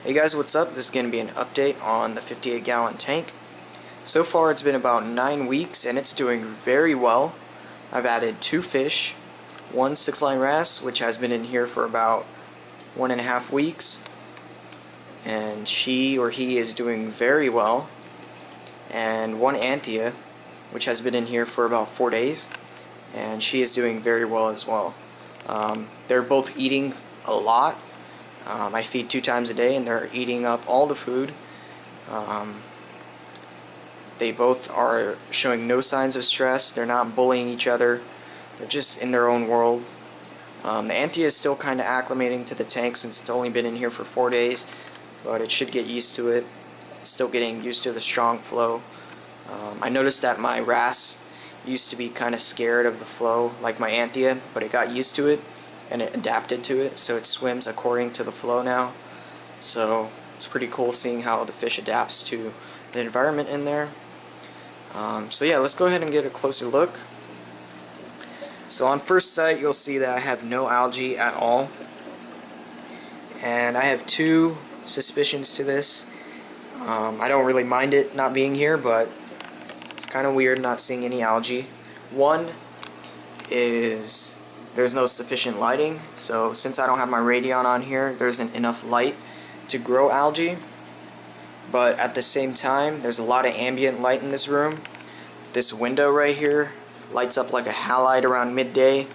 Hey guys, what's up? This is going to be an update on the 58-gallon tank. So far it's been about 9 weeks and it's doing very well. I've added 2 fish, one 6-line wrasse, which has been in here for about 1.5 weeks, and she or he is doing very well, and one Anthea, which has been in here for about 4 days, and she is doing very well as well. They're both eating a lot. I feed 2 times a day and they're eating up all the food. They both are showing no signs of stress. They're not bullying each other. They're just in their own world. The Anthea is still kind of acclimating to the tank since it's only been in here for 4 days, but it should get used to it. It's still getting used to the strong flow. I noticed that my wrasse used to be kind of scared of the flow like my Anthea, but it got used to it and it adapted to it, so it swims according to the flow now. So it's pretty cool seeing how the fish adapts to the environment in there. So yeah, let's go ahead and get a closer look. So on first sight you'll see that I have no algae at all, and I have 2 suspicions to this. I don't really mind it not being here, but it's kind of weird not seeing any algae. One is there's no sufficient lighting, so since I don't have my Radion on here, there isn't enough light to grow algae. But at the same time, there's a lot of ambient light in this room. This window right here lights up like a halide around midday,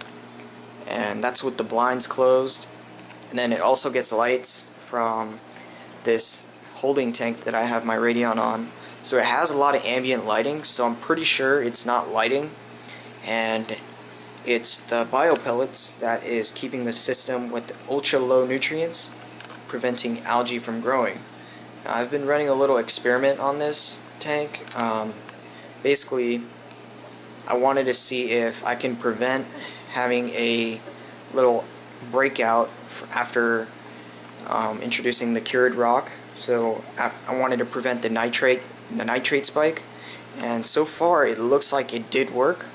and that's with the blinds closed. And then it also gets lights from this holding tank that I have my Radion on. So it has a lot of ambient lighting, so I'm pretty sure it's not lighting, and it's the biopellets that is keeping the system with ultra low nutrients, preventing algae from growing. Now, I've been running a little experiment on this tank. Basically, I wanted to see if I can prevent having a little breakout after introducing the cured rock. So I wanted to prevent the nitrate spike, and so far it looks like it did work.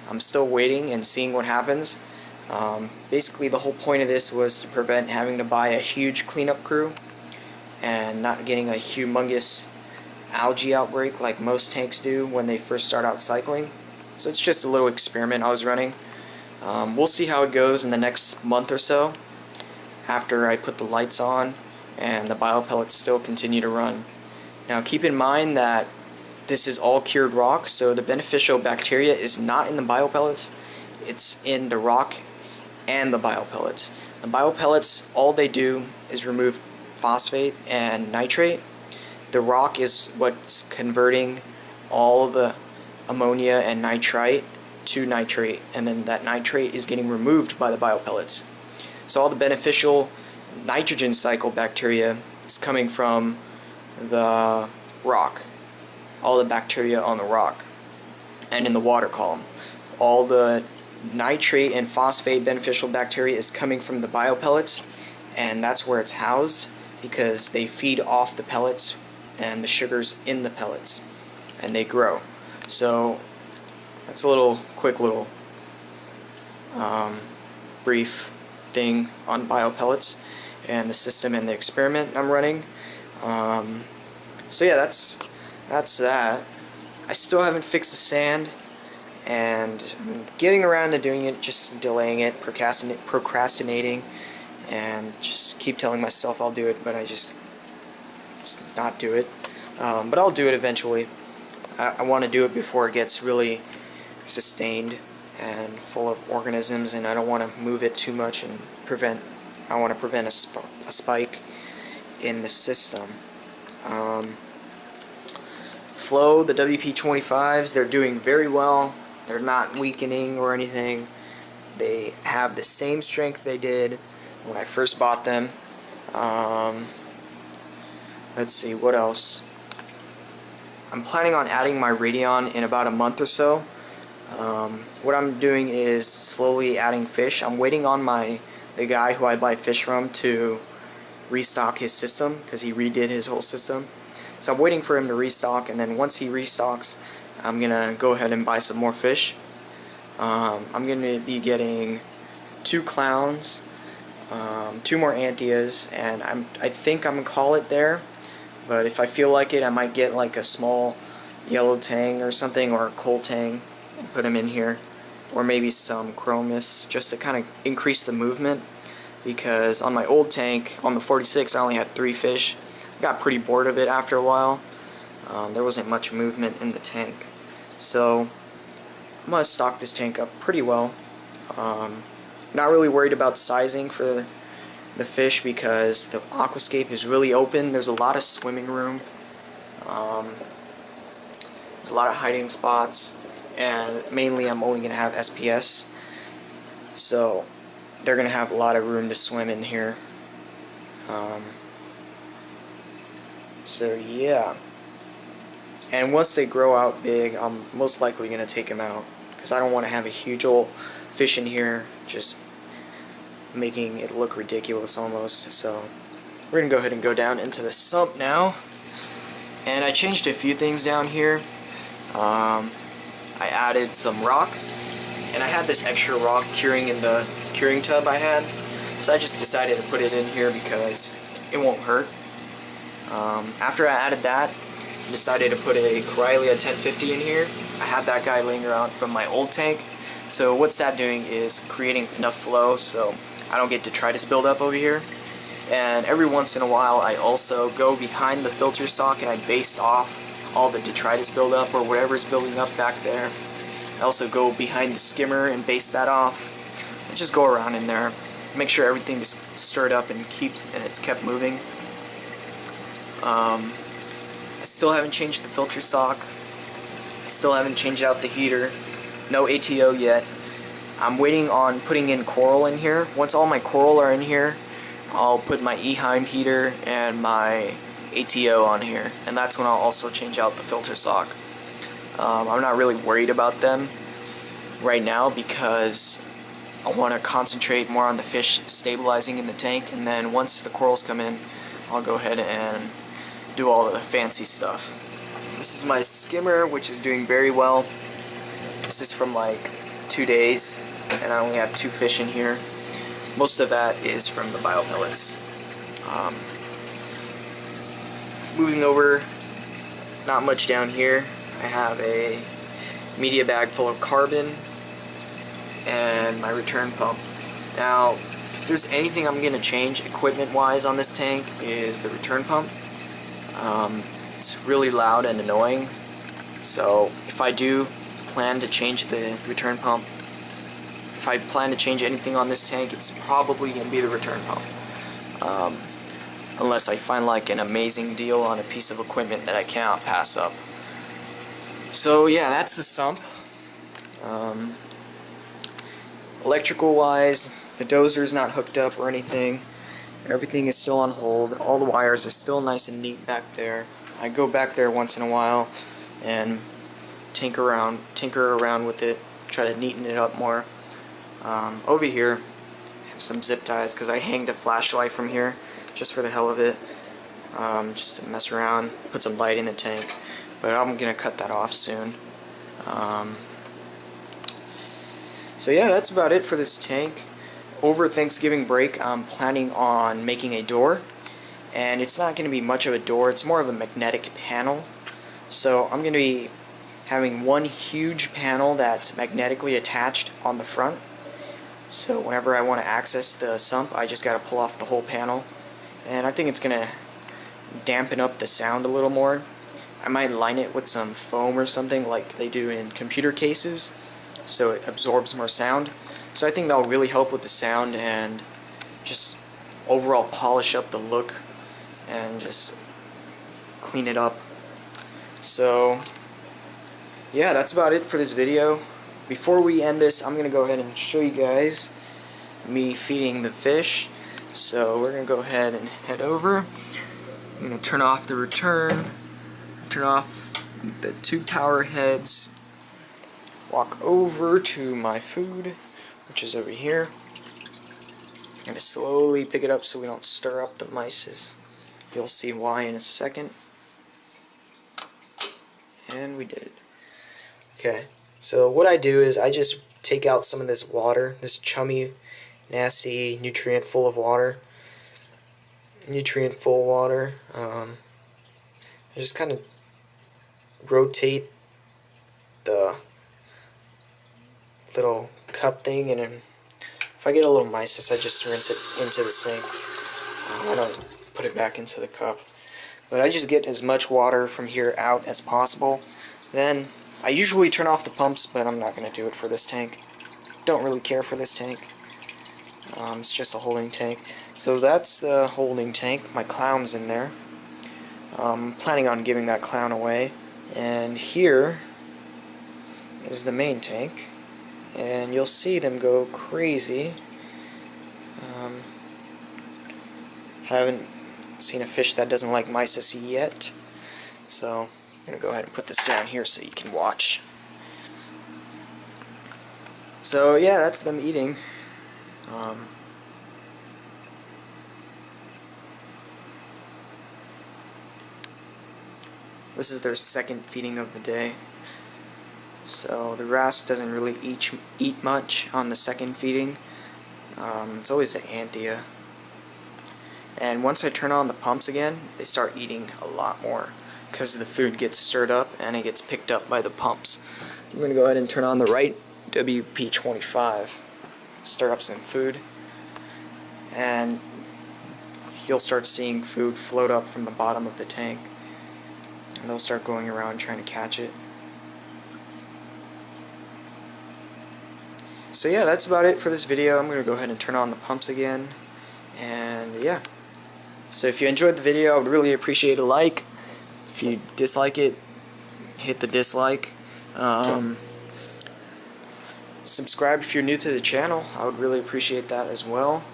I'm still waiting and seeing what happens. Basically the whole point of this was to prevent having to buy a huge cleanup crew and not getting a humongous algae outbreak like most tanks do when they first start out cycling. So it's just a little experiment I was running. We'll see how it goes in the next month or so after I put the lights on and the biopellets still continue to run. Now keep in mind that this is all cured rock, so the beneficial bacteria is not in the biopellets, it's in the rock and the biopellets. The biopellets, all they do is remove phosphate and nitrate. The rock is what's converting all the ammonia and nitrite to nitrate, and then that nitrate is getting removed by the biopellets. So all the beneficial nitrogen cycle bacteria is coming from the rock. All the bacteria on the rock and in the water column. All the nitrate and phosphate beneficial bacteria is coming from the biopellets, and that's where it's housed because they feed off the pellets and the sugars in the pellets and they grow. So that's a quick little brief thing on biopellets and the system and the experiment I'm running. So yeah, that's that. I still haven't fixed the sand, and I'm getting around to doing it, just delaying it, procrastinating, and just keep telling myself I'll do it, but I just not do it. But I'll do it eventually. I want to do it before it gets really sustained and full of organisms, and I don't want to move it too much and I want to prevent a spike in the system. Flow, the WP25s, they're doing very well. They're not weakening or anything. They have the same strength they did when I first bought them. Let's see, what else? I'm planning on adding my Radion in about a month or so. What I'm doing is slowly adding fish. I'm waiting on the guy who I buy fish from to restock his system because he redid his whole system. So I'm waiting for him to restock, and then once he restocks, I'm gonna go ahead and buy some more fish. I'm gonna be getting 2 clowns, 2 more Anthias, and I think I'm gonna call it there. But if I feel like it, I might get like a small yellow tang or something, or a coal tang, and put them in here, or maybe some chromis, just to kind of increase the movement. Because on my old tank, on the 46, I only had 3 fish. I got pretty bored of it after a while. There wasn't much movement in the tank. So I'm going to stock this tank up pretty well. Not really worried about sizing for the fish because the aquascape is really open. There's a lot of swimming room. There's a lot of hiding spots. And mainly I'm only going to have SPS. So they're going to have a lot of room to swim in here. So yeah. And once they grow out big, I'm most likely going to take them out. Because I don't want to have a huge old fish in here just making it look ridiculous almost. So we're going to go ahead and go down into the sump now. And I changed a few things down here. I added some rock. And I had this extra rock curing in the curing tub I had. So I just decided to put it in here because it won't hurt. After I added that, I decided to put a Corylea 1050 in here. I had that guy laying around from my old tank. So what's that doing is creating enough flow so I don't get detritus buildup over here. And every once in a while I also go behind the filter sock and I baste off all the detritus buildup or whatever's building up back there. I also go behind the skimmer and baste that off. And just go around in there, make sure everything is stirred up and it's kept moving. I still haven't changed the filter sock. I still haven't changed out the heater. No ATO yet. I'm waiting on putting in coral in here. Once all my coral are in here, I'll put my Eheim heater and my ATO on here, and that's when I'll also change out the filter sock. I'm not really worried about them right now because I want to concentrate more on the fish stabilizing in the tank, and then once the corals come in, I'll go ahead and do all of the fancy stuff. This is my skimmer, which is doing very well. This is from like 2 days, and I only have 2 fish in here. Most of that is from the biopellets. Moving over, not much down here. I have a media bag full of carbon and my return pump. Now, if there's anything I'm going to change equipment-wise on this tank is the return pump. It's really loud and annoying, so if I do plan to change the return pump, if I plan to change anything on this tank, it's probably going to be the return pump. Unless I find like an amazing deal on a piece of equipment that I cannot pass up. So yeah, that's the sump. Electrical wise, the dozer's not hooked up or anything. Everything is still on hold. All the wires are still nice and neat back there. I go back there once in a while and tinker around with it, try to neaten it up more. Over here, I have some zip ties because I hanged a flashlight from here just for the hell of it, just to mess around, put some light in the tank. But I'm gonna cut that off soon. So yeah, that's about it for this tank. Over Thanksgiving break, I'm planning on making a door, and it's not going to be much of a door, it's more of a magnetic panel. So I'm going to be having one huge panel that's magnetically attached on the front. So whenever I want to access the sump, I just got to pull off the whole panel. And I think it's going to dampen up the sound a little more. I might line it with some foam or something like they do in computer cases, so it absorbs more sound. So I think that'll really help with the sound and just overall polish up the look and just clean it up. So yeah, that's about it for this video. Before we end this, I'm going to go ahead and show you guys me feeding the fish. So we're going to go ahead and head over. I'm going to turn off the return, turn off the 2 power heads, walk over to my food, which is over here. I'm going to slowly pick it up so we don't stir up the mices. You'll see why in a second. And we did it. Okay, so what I do is I just take out some of this water, this chummy nasty, nutrient full of water. Nutrient full water. I just kind of rotate the little cup thing, and then if I get a little mysis, I just rinse it into the sink. I don't put it back into the cup. But I just get as much water from here out as possible. Then I usually turn off the pumps, but I'm not going to do it for this tank. Don't really care for this tank. It's just a holding tank. So that's the holding tank. My clown's in there. I'm planning on giving that clown away. And here is the main tank. And you'll see them go crazy. Haven't seen a fish that doesn't like mysis yet. So I'm going to go ahead and put this down here so you can watch. So yeah, that's them eating. This is their second feeding of the day. So the wrasse doesn't really eat much on the second feeding. It's always the Anthea. And once I turn on the pumps again, they start eating a lot more because the food gets stirred up and it gets picked up by the pumps. I'm going to go ahead and turn on the right WP25, stir up some food, and you'll start seeing food float up from the bottom of the tank, and they'll start going around trying to catch it. So yeah, that's about it for this video. I'm going to go ahead and turn on the pumps again, and yeah. So if you enjoyed the video, I would really appreciate a like. If you dislike it, hit the dislike. Subscribe if you're new to the channel. I would really appreciate that as well.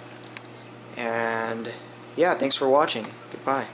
And yeah, thanks for watching. Goodbye.